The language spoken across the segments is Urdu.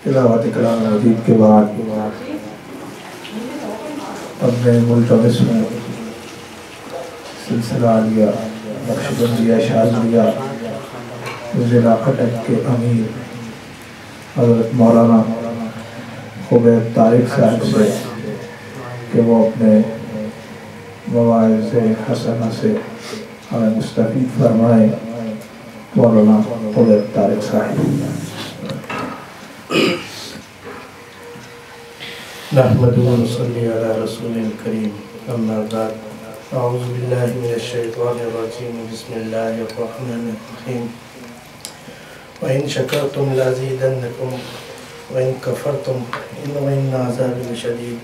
تلاوت کلام مجید کے بعد اپنے ملتمس میں سلسلہ لیا نقشبندیہ شاذلیہ ضلع کٹک کے امیر حضرت مولانا خبیب طارق صاحب سے کہ وہ اپنے مواعظ حسنہ سے ہمیں مستفید فرمائے. مولانا خبیب طارق صاحب. نحمدہ و نصلی علی رسول الکریم اما بعد اعوذ باللہ من الشیطان الرجیم بسم اللہ الرحمن الرحیم وَإِن شَكَرْتُمْ لَأَزِيدَنَّكُمْ وَإِن كَفَرْتُمْ إِنَّ عَذَابِي لَشَدِيدٌ.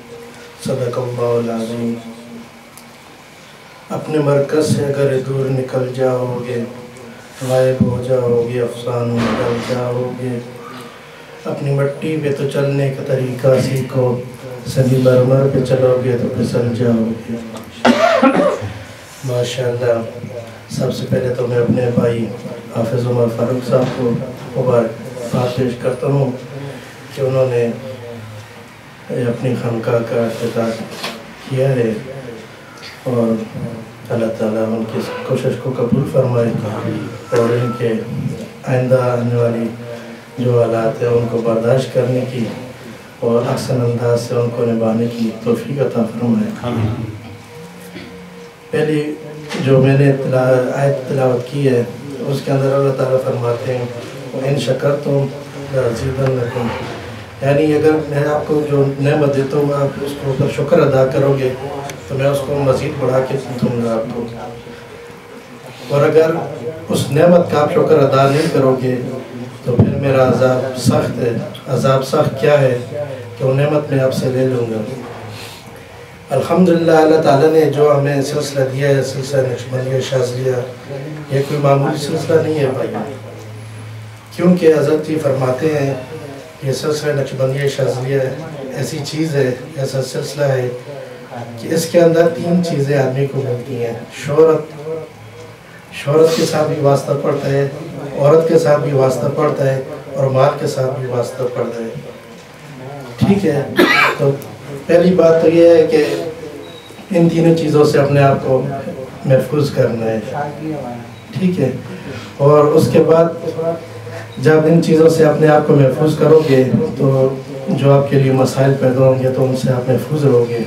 صدق اللہ العظیم. اپنے مرکز سے اگر دور نکل جاؤ گے غائب ہو جاؤ گے افسانوں میں ڈل جاؤ گے. اپنی مٹی پہ تو چلنے کا طریقہ سیکھو سنگ مرمر پہ چلو گے تو پھسل جاؤ گے. ماشاءاللہ. سب سے پہلے تو میں اپنے بھائی حافظ عمر فاروق صاحب کو مبارکباد پیش کرتا ہوں کہ انہوں نے اپنی خانقاہ کا افتتاح کیا ہے اور اللہ تعالیٰ ان کی کوشش کو قبول فرمائے اور ان کے آئندہ آنے والی جو حالات ہیں ان کو برداشت کرنے کی اور احسن انداز سے ان کو نبھانے کی توفیق عطا فرمائے. پہلی جو میں نے آیت تلاوت کی ہے اس کے اندر اللہ تعالیٰ فرماتے ہیں وَإِن شَكَرْتُمْ لَأَزِيدَنَّكُمْ. یعنی اگر میں آپ کو جو نعمت دیتا ہوں آپ اس کو اوپر شکر ادا کرو گے تو میں اس کو مزید بڑھا کے دوں گا آپ کو. اور اگر اس نعمت کا آپ شکر ادا نہیں کرو گے تو پھر میرا عذاب سخت ہے. عذاب سخت کیا ہے کہ وہ نعمت میں آپ سے لے لوں گا. الحمدللہ اللہ تعالیٰ نے جو ہمیں سلسلہ دیا ہے سلسلہ نقشبندیہ شاذلیہ یہ کوئی معمولی سلسلہ نہیں ہے بھائی. کیونکہ حضرت جی فرماتے ہیں یہ سلسلہ نقشبندیہ شاذلیہ ایسی چیز ہے ایسا سلسلہ ہے کہ اس کے اندر 3 چیزیں آدمی کو ملتی ہیں. شہرت کے ساتھ بھی واسطہ پڑتا ہے عورت کے ساتھ بھی واسطہ پڑتا ہے اور مال کے ساتھ بھی واسطہ پڑتا ہے. ٹھیک ہے. تو پہلی بات تو یہ ہے کہ ان تینوں چیزوں سے اپنے آپ کو محفوظ کرنا ہے. ٹھیک ہے. اور اس کے بعد جب ان چیزوں سے اپنے آپ کو محفوظ کرو گے تو جو آپ کے لیے مسائل پیدا ہوں گے تو ان سے آپ محفوظ رہو گے.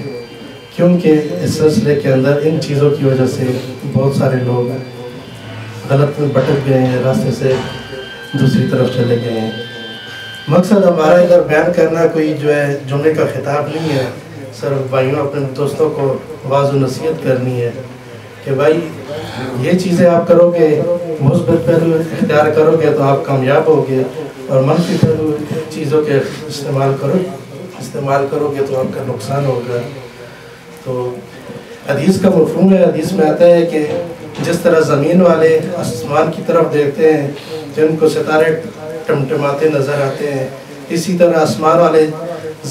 کیونکہ اس سلسلے کے اندر ان چیزوں کی وجہ سے بہت سارے لوگ غلط بھٹک گئے ہیں راستے سے دوسری طرف چلے گئے ہیں. مقصد ہمارا ادھر بیان کرنا کوئی جو ہے جملے کا خطاب نہیں ہے. صرف بھائیوں اپنے دوستوں کو واعظ و نصیحت کرنی ہے کہ بھائی یہ چیزیں آپ کرو گے مثبت پہلو اختیار کرو گے تو آپ کامیاب ہوگے اور منفی پہلو چیزوں کے استعمال کرو گے تو آپ کا نقصان ہوگا. تو حدیث کا مفہوم ہے. حدیث میں آتا ہے کہ جس طرح زمین والے آسمان کی طرف دیکھتے ہیں جن کو ستارے ٹمٹماتے نظر آتے ہیں اسی طرح آسمان والے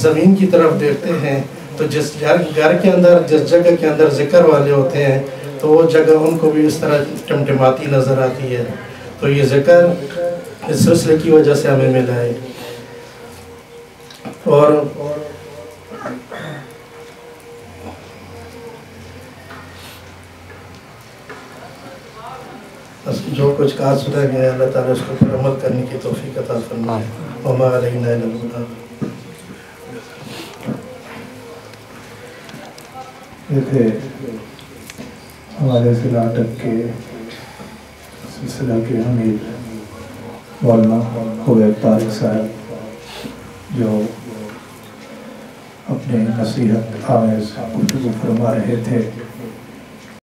زمین کی طرف دیکھتے ہیں تو جس گھر کے اندر جس جگہ کے اندر ذکر والے ہوتے ہیں تو وہ جگہ ان کو بھی اس طرح ٹمٹماتی نظر آتی ہے. تو یہ ذکر اس سلسلے کی وجہ سے ہمیں ملا ہے. اور جو کچھ کہا سنا گیا ہے اللہ تعالیٰ اس کو پر عمل کرنے کی توفیق عطا فرمائے. وما علینا الا البلاغ. یہ تھے ہمارے ضلع اٹک کے سلسلہ کے امیر مولانا خبیب طارق صاحب جو اپنے نصیحت آمیز گفتگو فرما رہے تھے.